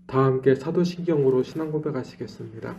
다 함께 사도신경으로 신앙 고백하시겠습니다.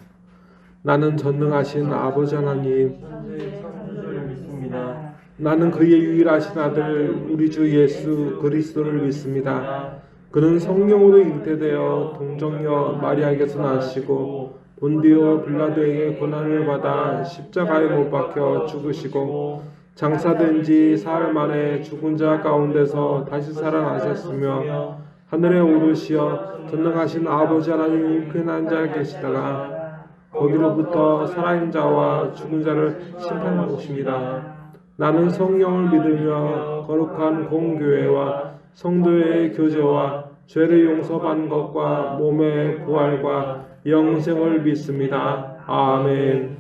나는 전능하신 아버지 하나님, 천주의 창조주를 믿습니다. 나는 그의 유일하신 아들 우리 주 예수 그리스도를 믿습니다. 그는 성령으로 잉태되어 동정녀 마리아에게서 나시고 본디오 빌라도에게 고난을 받아 십자가에 못 박혀 죽으시고 장사된 지 사흘 만에 죽은 자 가운데서 다시 살아나셨으며 하늘에 오르시어 전능하신 아버지 하나님 편한 자에 계시다가 거기로부터 살아있는 자와 죽은 자를 심판하러 오십니다. 나는 성령을 믿으며 거룩한 공교회와 성도의 교제와 죄를 용서받는 것과 몸의 부활과 영생을 믿습니다. 아멘.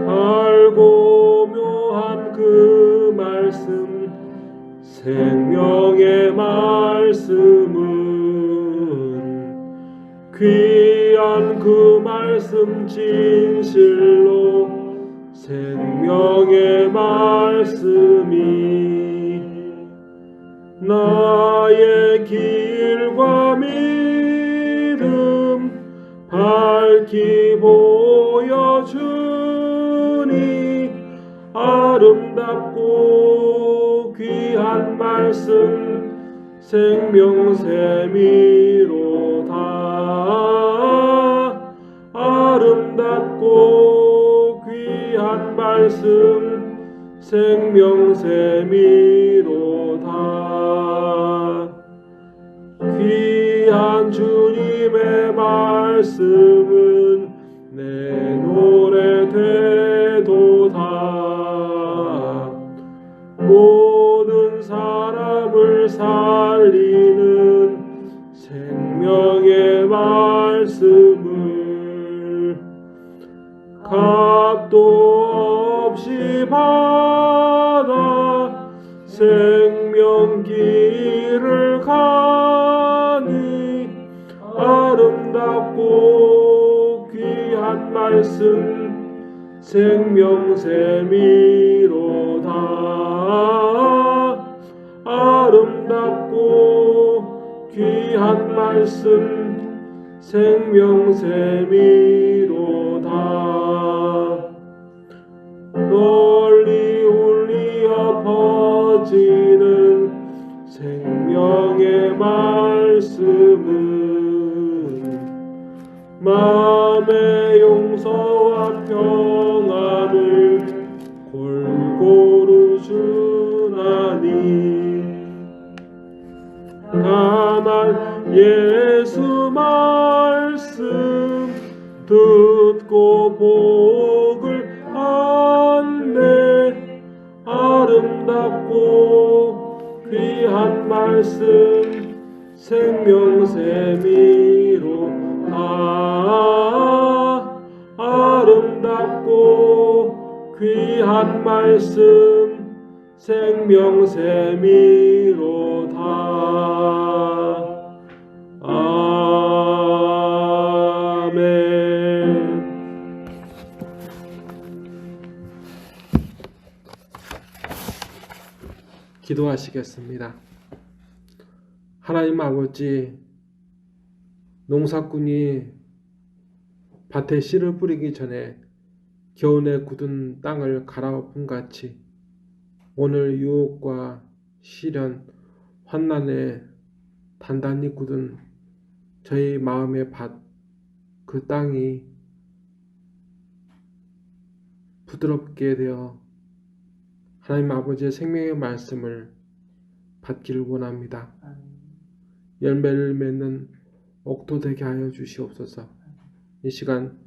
달고 묘한 그 말씀 생명의 말씀은 귀한 그 말씀 진실로 생명의 말씀이 나의 길과 믿음 밝히 보여주니 아름답고 귀한 말씀 생명샘이로다. 아름답고 귀한 말씀 생명샘이로다. 귀한 주님의 말씀은 내 노래 되도다. 모든 사람을 살리는 생명의 말씀을 값도 없이 받아 생명길을 가니 아름답고 귀한 말씀 생명샘이로다. 아름답고 귀한 말씀 생명샘이로다. 널리 울리어 퍼지는 생명의 말씀은 마음의 용서와 평안을 골고루 주나니 다만 예수 말씀 듣고 복을 받네. 아름답고 귀한 말씀 생명샘이로다. 아름답고 귀한 말씀 생명샘이로다. 아멘. 기도하시겠습니다. 하나님 아버지, 농사꾼이 밭에 씨를 뿌리기 전에 겨우내 굳은 땅을 갈아엎은 같이 오늘 유혹과 시련, 환난에 단단히 굳은 저희 마음의 밭, 그 땅이 부드럽게 되어 하나님 아버지의 생명의 말씀을 받기를 원합니다. 열매를 맺는 옥토 되게 하여 주시옵소서. 이 시간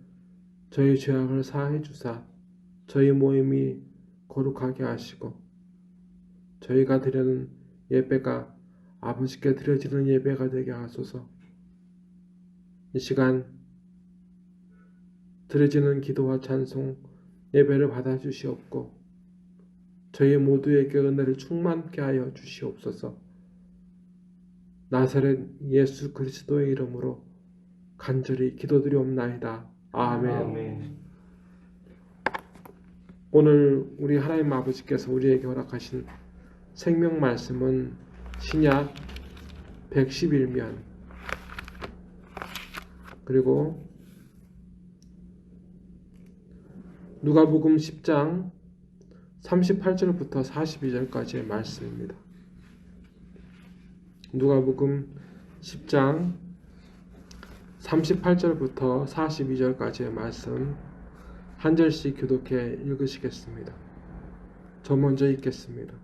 저희 죄악을 사하여 주사 저희 모임이 거룩하게 하시고 저희가 드리는 예배가 아버지께 드려지는 예배가 되게 하소서. 이 시간 드려지는 기도와 찬송 예배를 받아 주시옵고 저희 모두에게 은혜를 충만케 하여 주시옵소서. 나사렛 예수 그리스도의 이름으로 간절히 기도드리옵나이다. 아멘. 아멘. 오늘 우리 하나님 아버지께서 우리에게 허락하신 생명 말씀은 신약 111면 그리고 누가복음 10장 38절부터 42절까지의 말씀입니다. 누가복음 10장 38절부터 42절까지의 말씀 한 절씩 교독해 읽으시겠습니다. 저 먼저 읽겠습니다.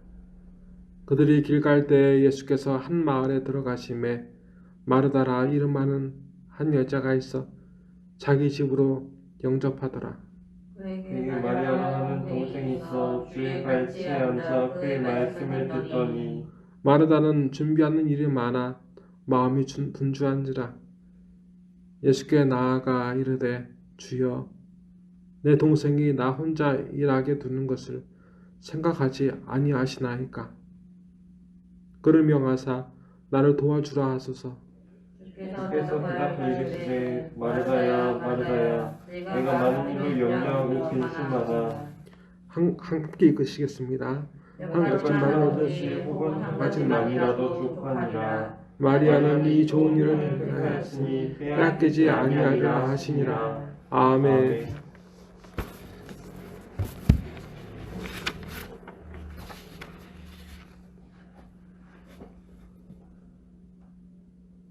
그들이 길 갈 때 예수께서 한 마을에 들어가심에 마르다라 이름하는 한 여자가 있어 자기 집으로 영접하더라. 그에게 마리아라 하는 동생이 있어 주의 발치에 앉아 그의 말씀을 듣더니 마르다는 준비하는 일이 많아 마음이 분주한지라. 예수께 나아가 이르되 주여 내 동생이 나 혼자 일하게 두는 것을 생각하지 아니하시나이까. 그를 명하사 나를 도와주라 하소서. 주께서 대답하여 이르시되 마르다야 마르다야 내가 많은 일로 염려하고 근심하다. 함께 읽으시겠습니다. 한 가지 말하듯이 혹은 한 가지만이라도 족하니라. 마리아는 이 좋은 일을 행하였으니 빼앗기지 아니하리라 하시니라. 아멘.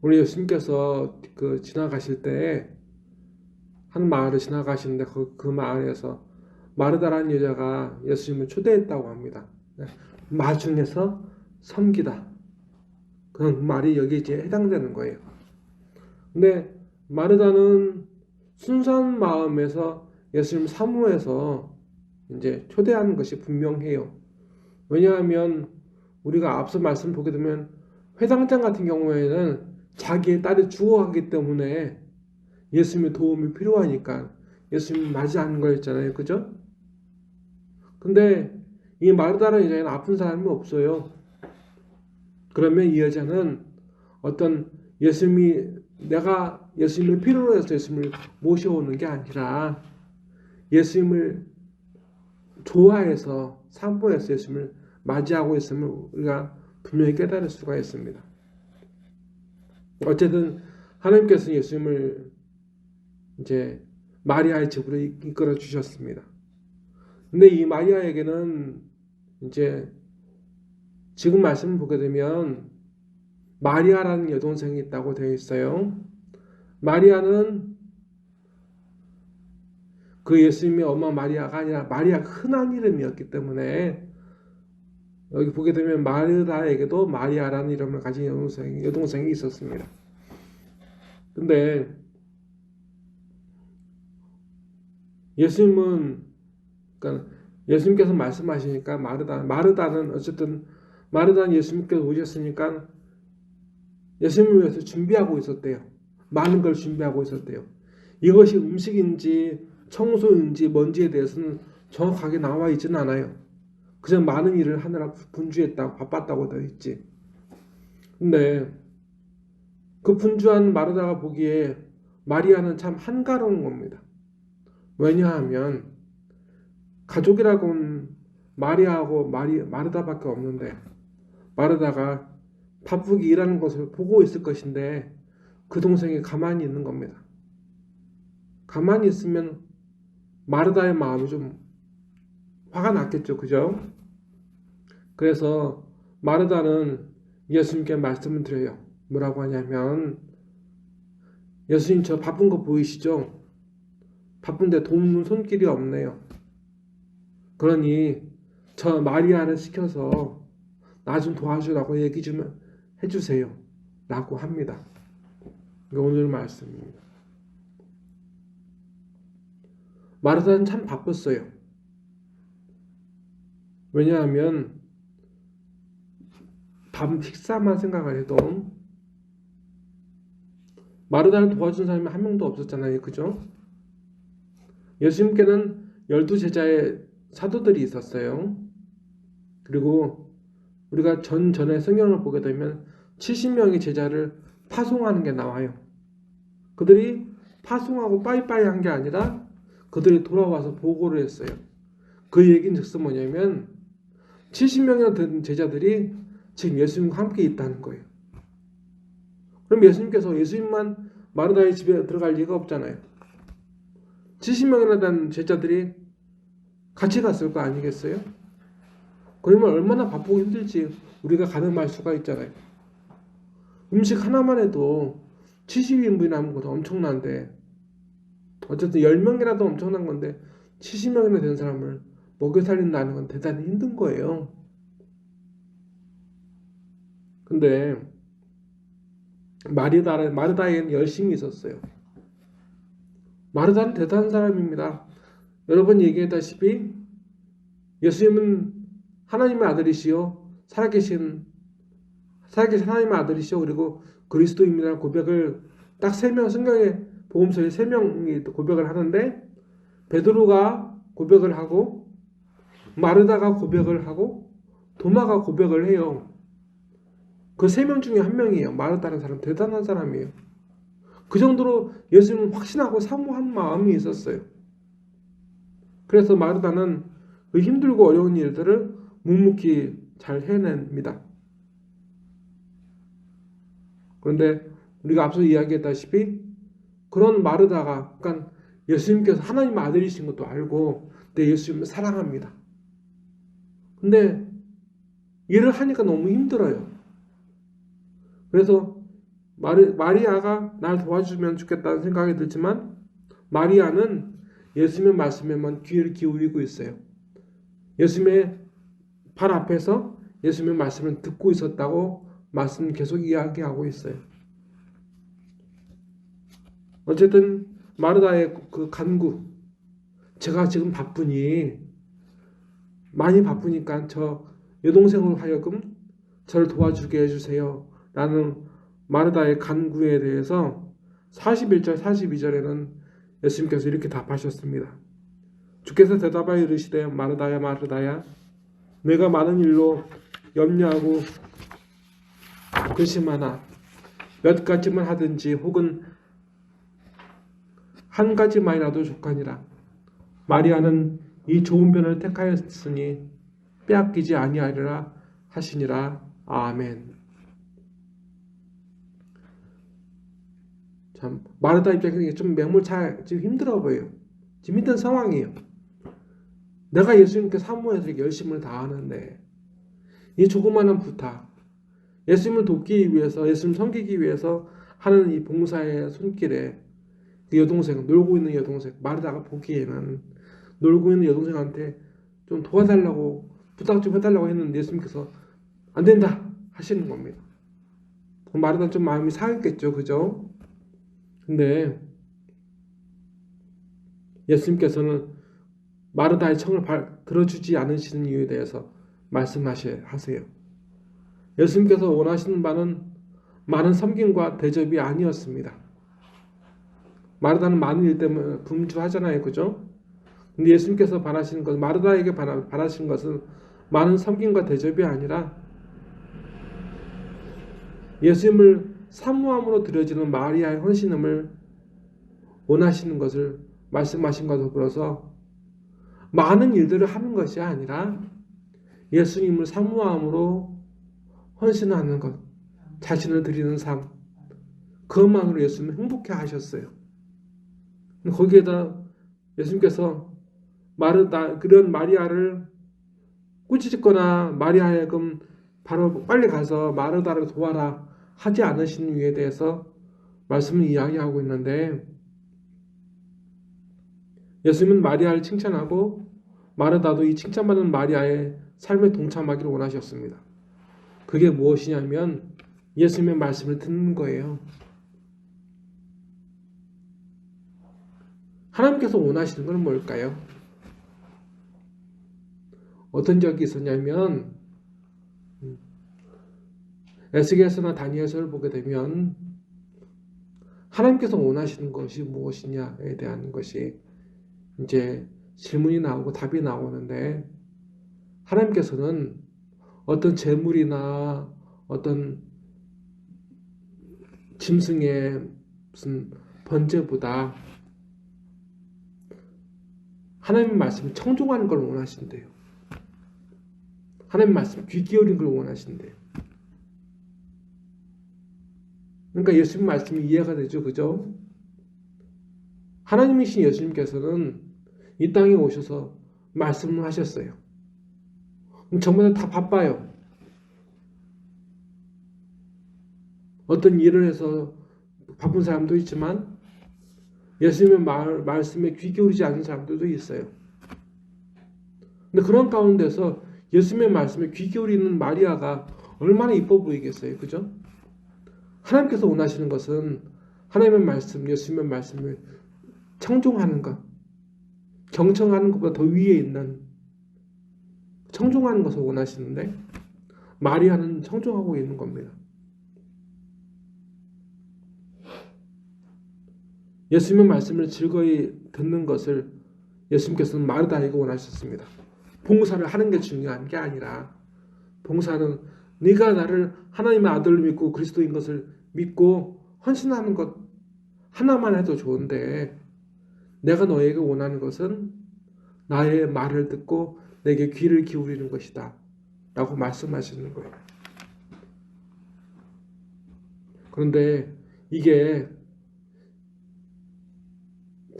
우리 예수님께서 지나가실 때 한 마을을 지나가시는데 그 마을에서 마르다라는 여자가 예수님을 초대했다고 합니다. 마중에서 섬기다. 그런 말이 여기 이제 해당되는 거예요. 근데 마르다는 순수한 마음에서 예수님 사모해서 이제 초대하는 것이 분명해요. 왜냐하면 우리가 앞서 말씀 보게 되면 회당장 같은 경우에는 자기의 딸이 죽어가기 때문에 예수님의 도움이 필요하니까 예수님을 맞이하는 거였잖아요. 그죠? 근데 이 마르다라는 여자는 아픈 사람이 없어요. 그러면 이 여자는 어떤 내가 예수님을 필요로 해서 예수님을 모셔오는 게 아니라 예수님을 좋아해서 사모해서 예수님을 맞이하고 있음을 우리가 분명히 깨달을 수가 있습니다. 어쨌든 하나님께서 예수님을 이제 마리아의 집으로 이끌어 주셨습니다. 근데 이 마리아에게는 이제 지금 말씀을 보게 되면 마리아라는 여동생이 있다고 되어 있어요. 마리아는 그 예수님의 엄마 마리아가 아니라 마리아가 흔한 이름이었기 때문에 여기 보게 되면 마르다에게도 마리아라는 이름을 가진 여동생이 있었습니다. 근데 그러니까 예수님께서 말씀하시니까 마르다는 어쨌든 마르다는 예수님께서 오셨으니까 예수님을 위해서 준비하고 있었대요. 많은 걸 준비하고 있었대요. 이것이 음식인지 청소인지 뭔지에 대해서는 정확하게 나와 있지는 않아요. 그저 많은 일을 하느라 분주했다고 바빴다고 되어 있지. 근데 그 분주한 마르다가 보기에 마리아는 참 한가로운 겁니다. 왜냐하면 가족이라고는 마리아하고 마르다밖에 없는데 마르다가 바쁘게 일하는 것을 보고 있을 것인데 그 동생이 가만히 있는 겁니다. 가만히 있으면 마르다의 마음이 좀 화가 났겠죠. 그죠? 그래서 마르다는 예수님께 말씀을 드려요. 뭐라고 하냐면 예수님 저 바쁜 거 보이시죠? 바쁜데 돕는 손길이 없네요. 그러니 저 마리아를 시켜서 나 좀 도와주라고 얘기 좀 해주세요. 라고 합니다. 이게 오늘 말씀입니다. 마르다는 참 바빴어요. 왜냐하면 밤 식사만 생각을 해도 마르다를 도와준 사람이 한 명도 없었잖아요. 그죠? 예수님께는 12제자의 사도들이 있었어요. 그리고 우리가 전에 성경을 보게 되면 70명의 제자를 파송하는 게 나와요. 그들이 파송하고 빠이빠이 한 게 아니라 그들이 돌아와서 보고를 했어요. 그 얘기는 즉슨 뭐냐면 70명이나 된 제자들이 지금 예수님과 함께 있다는 거예요. 그럼 예수님께서 예수님만 마르다의 집에 들어갈 리가 없잖아요. 70명이나 된 제자들이 같이 갔을 거 아니겠어요? 그러면 얼마나 바쁘고 힘들지 우리가 가늠할 수가 있잖아요. 음식 하나만 해도 70인분이 남은 것도 엄청난데 어쨌든 10명이라도 엄청난 건데 70명이나 된 사람을 먹여 살린다는 건 대단히 힘든 거예요. 근데 마르다에는 열심히 있었어요. 마르다는 대단한 사람입니다. 여러 번 얘기했다시피 예수님은 하나님의 아들이시요 살아계신 하나님의 아들이시요 그리고 그리스도입니다라는 고백을 딱 3명 성경의 복음서에 3명이 고백을 하는데 베드로가 고백을 하고 마르다가 고백을 하고 도마가 고백을 해요. 그 3명 중에 한 명이에요. 마르다라는 사람 대단한 사람이에요. 그 정도로 예수님을 확신하고 사모한 마음이 있었어요. 그래서 마르다는 그 힘들고 어려운 일들을 묵묵히 잘 해냅니다. 그런데 우리가 앞서 이야기했다시피 그런 마르다가 그러니까 예수님께서 하나님의 아들이신 것도 알고 내 예수님을 사랑합니다. 근데 일을 하니까 너무 힘들어요. 그래서 마리아가 날 도와주면 좋겠다는 생각이 들지만 마리아는 예수님의 말씀에만 귀를 기울이고 있어요. 예수님의 발 앞에서 예수님의 말씀을 듣고 있었다고 말씀 계속 이야기하고 있어요. 어쨌든 마르다의 그 간구, 제가 지금 많이 바쁘니까 저 여동생으로 하여금 저를 도와주게 해주세요 라는 마르다의 간구에 대해서 41절 42절에는 예수님께서 이렇게 답하셨습니다. 주께서 대답하여 이르시되 마르다야 마르다야 내가 많은 일로 염려하고 근심하나 몇 가지만 하든지 혹은 한 가지만이라도 족하니라. 마리아는 이 좋은 변을 택하였으니 빼앗기지 아니하리라 하시니라. 아멘. 참 마르다 입장에서 좀 매몰차 지금 힘들어 보여요. 지금 힘든 상황이에요. 내가 예수님께 사모해서 이렇게 열심을 다하는데 이 조그마한 부탁, 예수님을 돕기 위해서 예수님 섬기기 위해서 하는 이 봉사의 손길에 그 여동생, 놀고 있는 여동생, 마르다가 보기에는 놀고 있는 여동생한테 좀 도와달라고 부탁 좀 해달라고 했는데 예수님께서 안 된다 하시는 겁니다. 마르다는 좀 마음이 상했겠죠, 그죠? 근데 예수님께서는 마르다의 청을 들어주지 않으시는 이유에 대해서 말씀하세요. 예수님께서 원하시는 바는 많은 섬김과 대접이 아니었습니다. 마르다는 많은 일 때문에 분주하잖아요, 그죠? 근데 예수님께서 바라시는 것은 마르다에게 바라시는 것은 많은 섬김과 대접이 아니라 예수님을 사모함으로 드려지는 마리아의 헌신음을 원하시는 것을 말씀하신 것과 더불어서 많은 일들을 하는 것이 아니라 예수님을 사모함으로 헌신하는 것, 자신을 드리는 삶, 그것만으로 예수님을 행복해 하셨어요. 거기에다 예수님께서 그런 마리아를 꾸짖거나 마리아에금 바로 빨리 가서 마르다를 도와라 하지 않으신 이유에 대해서 말씀을 이야기하고 있는데 예수님은 마리아를 칭찬하고 마르다도 이 칭찬받는 마리아의 삶에 동참하기를 원하셨습니다. 그게 무엇이냐면 예수님의 말씀을 듣는 거예요. 하나님께서 원하시는 건 뭘까요? 어떤 적이 있었냐면 에스겔서나 다니엘서를 보게 되면 하나님께서 원하시는 것이 무엇이냐에 대한 것이 이제 질문이 나오고 답이 나오는데 하나님께서는 어떤 재물이나 어떤 짐승의 무슨 번제보다 하나님의 말씀을 청종하는 걸 원하신대요. 하나님의 말씀 귀 기울이는 걸 원하신대요. 그러니까 예수님 말씀이 이해가 되죠. 그죠? 하나님이신 예수님께서는 이 땅에 오셔서 말씀을 하셨어요. 정말 다 바빠요. 어떤 일을 해서 바쁜 사람도 있지만 예수님의 말씀에 귀 기울이지 않는 사람들도 있어요. 근데 그런 가운데서 예수님의 말씀에 귀 기울이는 마리아가 얼마나 이뻐 보이겠어요. 그죠? 하나님께서 원하시는 것은 하나님의 말씀, 예수님의 말씀을 청종하는 것, 경청하는 것보다 더 위에 있는 청종하는 것을 원하시는데 마리아는 청종하고 있는 겁니다. 예수님의 말씀을 즐거이 듣는 것을 예수님께서는 마르다에게 원하셨습니다. 봉사를 하는 게 중요한 게 아니라 봉사는 네가 나를 하나님의 아들로 믿고 그리스도인 것을 믿고 헌신하는 것 하나만 해도 좋은데 내가 너에게 원하는 것은 나의 말을 듣고 내게 귀를 기울이는 것이다 라고 말씀하시는 거예요. 그런데 이게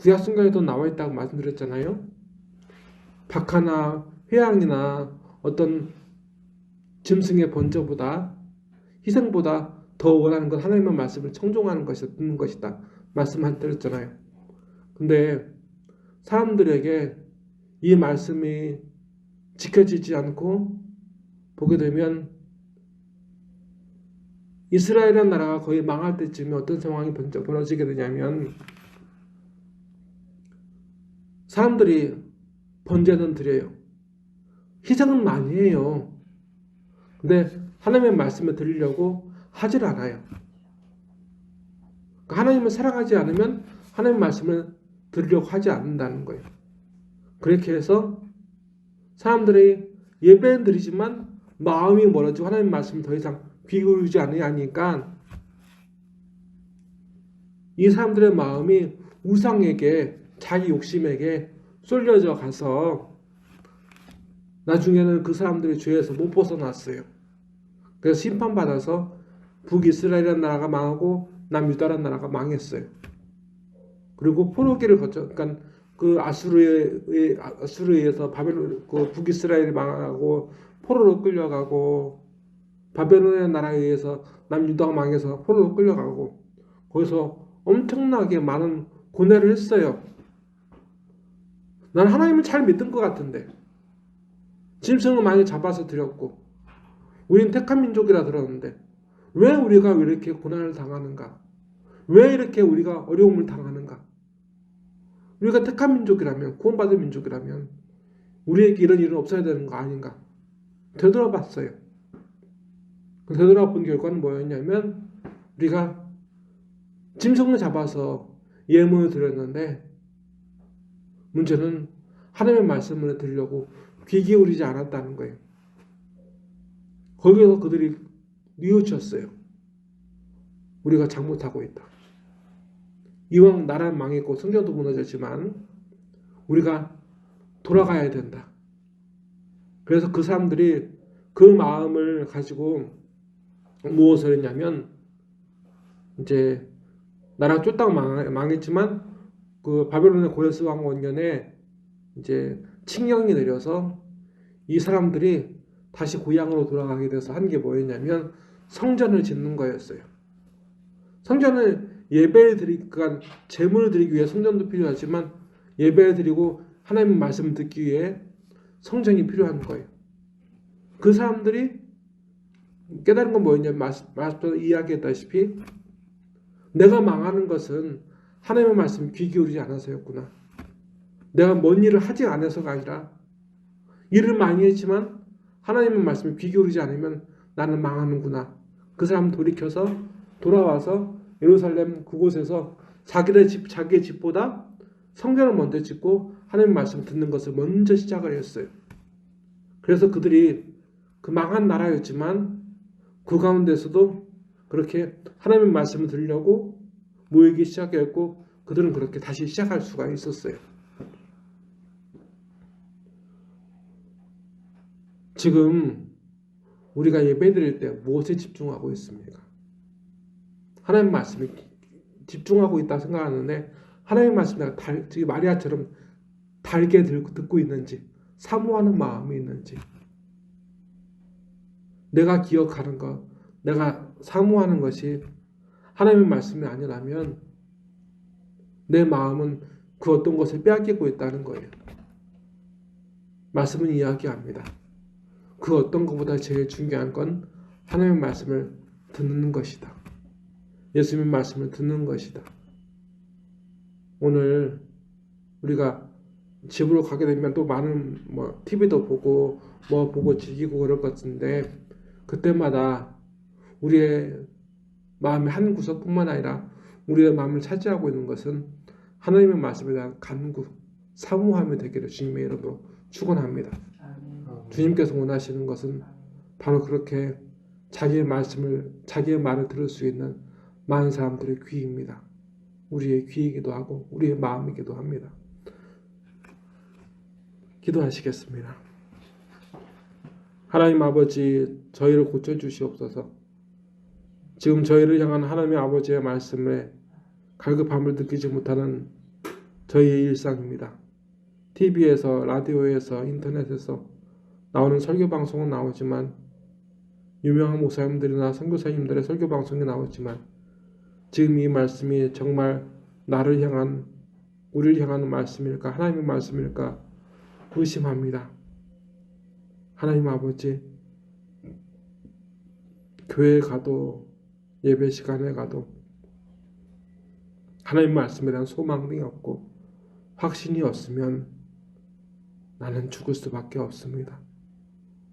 구약성경에도 나와 있다고 말씀드렸잖아요. 박하나 회양이나 어떤 짐승의 번제보다 희생보다 더 원하는 건 하나님의 말씀을 청종하는 것이다, 듣는 것이다 말씀드렸잖아요. 근데 사람들에게 이 말씀이 지켜지지 않고 보게 되면 이스라엘이라는 나라가 거의 망할 때쯤에 어떤 상황이 벌어지게 되냐면 사람들이 번제는 드려요. 희생은 많이 해요. 근데 하나님의 말씀을 들으려고 하질 않아요. 그러니까 하나님을 사랑하지 않으면 하나님의 말씀을 들으려고 하지 않는다는 거예요. 그렇게 해서 사람들이 예배는 드리지만 마음이 멀어지고 하나님의 말씀을 더 이상 귀 기울이지 않으니까 이 사람들의 마음이 우상에게 자기 욕심에게 쏠려져 가서 나중에는 그 사람들이 죄에서 못 벗어났어요. 그래서 심판받아서 북이스라엘이라는 나라가 망하고 남유다라는 나라가 망했어요. 그리고 포로기를 거쳐, 그러니까 그 아수르에 의해서 바벨론, 그 북이스라엘이 망하고 포로로 끌려가고 바벨론의 나라에 의해서 남유다가 망해서 포로로 끌려가고 거기서 엄청나게 많은 고뇌를 했어요. 난 하나님을 잘 믿은 것 같은데 짐승을 많이 잡아서 드렸고 우린 택한 민족이라 들었는데 왜 우리가 이렇게 고난을 당하는가? 왜 이렇게 우리가 어려움을 당하는가? 우리가 택한 민족이라면 구원받은 민족이라면 우리에게 이런 일은 없어야 되는 거 아닌가? 되돌아봤어요. 되돌아본 결과는 뭐였냐면 우리가 짐승을 잡아서 예물을 드렸는데 문제는 하나님의 말씀을 들으려고 귀 기울이지 않았다는 거예요. 거기서 그들이 뉘우쳤어요. 우리가 잘못하고 있다. 이왕 나라는 망했고 성전도 무너졌지만 우리가 돌아가야 된다. 그래서 그 사람들이 그 마음을 가지고 무엇을 했냐면 이제 나라가 쫄딱 망했지만 그 바벨론의 고레스 왕 원년에 이제 칙령이 내려서 이 사람들이 다시 고향으로 돌아가게 돼서 한 게 뭐였냐면 성전을 짓는 거였어요. 성전을 예배를 그러니까 제물을 드리기 위해 성전도 필요하지만 예배를 드리고 하나님의 말씀을 듣기 위해 성전이 필요한 거예요. 그 사람들이 깨달은 건 뭐였냐면 말씀에서 이야기했다시피 내가 망하는 것은 하나님의 말씀 귀 기울이지 않아서였구나. 내가 뭔 일을 하지 않아서가 아니라 일을 많이 했지만 하나님의 말씀에 귀 기울이지 않으면 나는 망하는구나. 그 사람 돌이켜서 돌아와서 예루살렘 그곳에서 자기의 집보다 성전을 먼저 짓고 하나님의 말씀을 듣는 것을 먼저 시작을 했어요. 그래서 그들이 그 망한 나라였지만 그 가운데서도 그렇게 하나님의 말씀을 들으려고 모이기 시작했고 그들은 그렇게 다시 시작할 수가 있었어요. 지금 우리가 예배드릴 때 무엇에 집중하고 있습니까? 하나님 말씀에 집중하고 있다 생각하는데 하나님 말씀을 지금 마리아처럼 달게 듣고 있는지 사모하는 마음이 있는지 내가 기억하는 것, 내가 사모하는 것이 하나님의 말씀이 아니라면 내 마음은 그 어떤 것을 빼앗기고 있다는 거예요. 말씀은 이야기합니다. 그 어떤 것보다 제일 중요한 건 하나님의 말씀을 듣는 것이다. 예수님의 말씀을 듣는 것이다. 오늘 우리가 집으로 가게 되면 또 많은 TV도 보고 보고 즐기고 그럴 것 같은데 그때마다 우리의 마음의 한 구석뿐만 아니라 우리의 마음을 차지하고 있는 것은 하나님의 말씀에 대한 간구, 사모함이 되기를 주님의 이름으로 축원합니다. 주님께서 원하시는 것은 바로 그렇게 자기의 말을 들을 수 있는 많은 사람들의 귀입니다. 우리의 귀이기도 하고 우리의 마음이기도 합니다. 기도하시겠습니다. 하나님 아버지, 저희를 고쳐주시옵소서. 지금 저희를 향한 하나님의 아버지의 말씀에 갈급함을 느끼지 못하는 저희의 일상입니다. TV에서, 라디오에서, 인터넷에서 나오는 설교 방송은 나오지만 유명한 목사님들이나 선교사님들의 설교 방송이 나오지만 지금 이 말씀이 정말 나를 향한, 우리를 향하는 말씀일까, 하나님의 말씀일까 의심합니다. 하나님 아버지, 교회에 가도 예배 시간에 가도 하나님 말씀에 대한 소망이 없고 확신이 없으면 나는 죽을 수밖에 없습니다.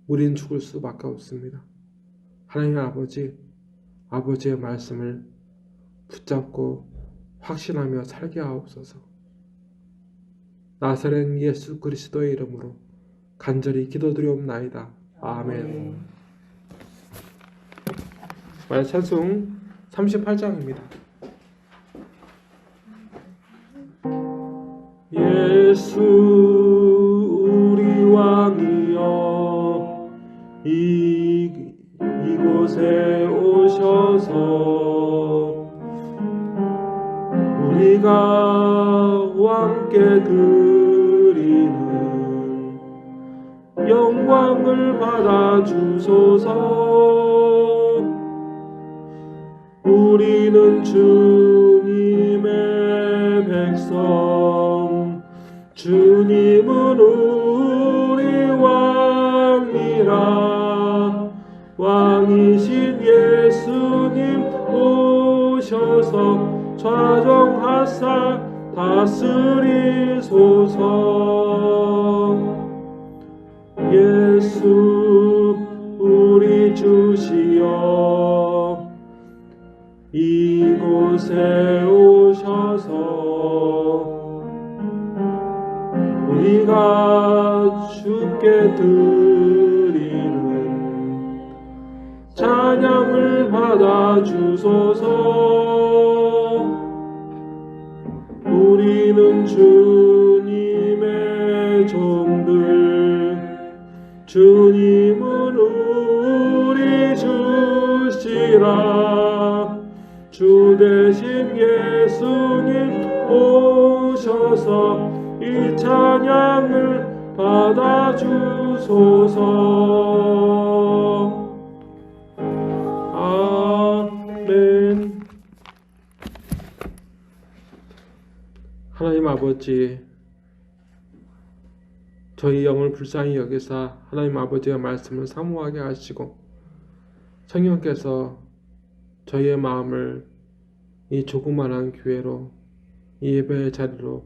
우린 죽을 수밖에 없습니다. 하나님 아버지, 아버지의 말씀을 붙잡고 확신하며 살게 하옵소서. 나사렛 예수 그리스도의 이름으로 간절히 기도드리옵나이다. 아멘. 찬송 38장입니다. 예수 우리 왕이여 이곳에 오셔서 우리가 왕께 드리는 영광을 받아 주소서. 우리는 주님의 백성, 주님은 우리 왕이라. 왕이신 예수님 오셔서 좌정하사 다스리소서. 예수 우리 주시여 이곳에 오셔서 우리가 주께 드리는 찬양을 받아 주소서. 우리는 주님의 종들, 주님은 우리 주시라. 주 대신 예수님 오셔서 이 찬양을 받아 주소서. 아멘. 하나님 아버지, 저희 영을 불쌍히 여기사 하나님 아버지의 말씀을 사모하게 하시고 성령께서 저희의 마음을 이 조그만한 교회로, 이 예배의 자리로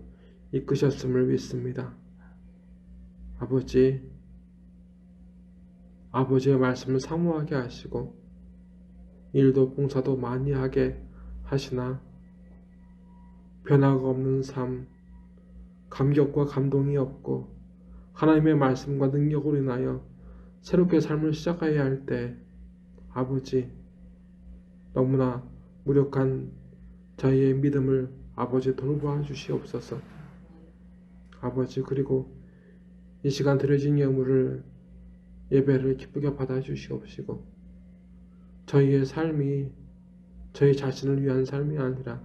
이끄셨음을 믿습니다. 아버지, 아버지의 말씀을 사모하게 하시고 일도 봉사도 많이 하게 하시나 변화가 없는 삶, 감격과 감동이 없고 하나님의 말씀과 능력으로 인하여 새롭게 삶을 시작해야 할 때 아버지, 너무나 무력한 저희의 믿음을 아버지 돌보아 주시옵소서. 아버지, 그리고 이 시간 드려진 예배를 기쁘게 받아 주시옵시고, 저희의 삶이 저희 자신을 위한 삶이 아니라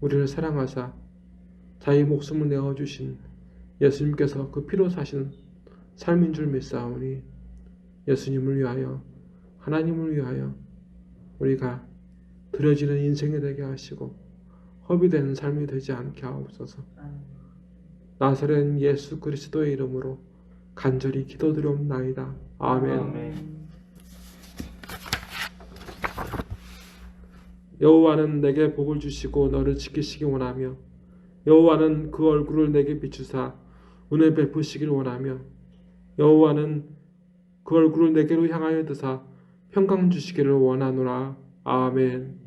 우리를 사랑하사 자기 목숨을 내어주신 예수님께서 그 피로 사신 삶인 줄 믿사오니, 예수님을 위하여, 하나님을 위하여 우리가 드려지는 인생이 되게 하시고 허비되는 삶이 되지 않게 하옵소서. 나사렛 예수 그리스도의 이름으로 간절히 기도드리옵나이다. 아멘. 아멘. 여호와는 내게 복을 주시고 너를 지키시기 원하며, 여호와는 그 얼굴을 내게 비추사 은혜 베푸시길 원하며, 여호와는 그 얼굴을 내게로 향하여 드사 평강 주시기를 원하노라. 아멘.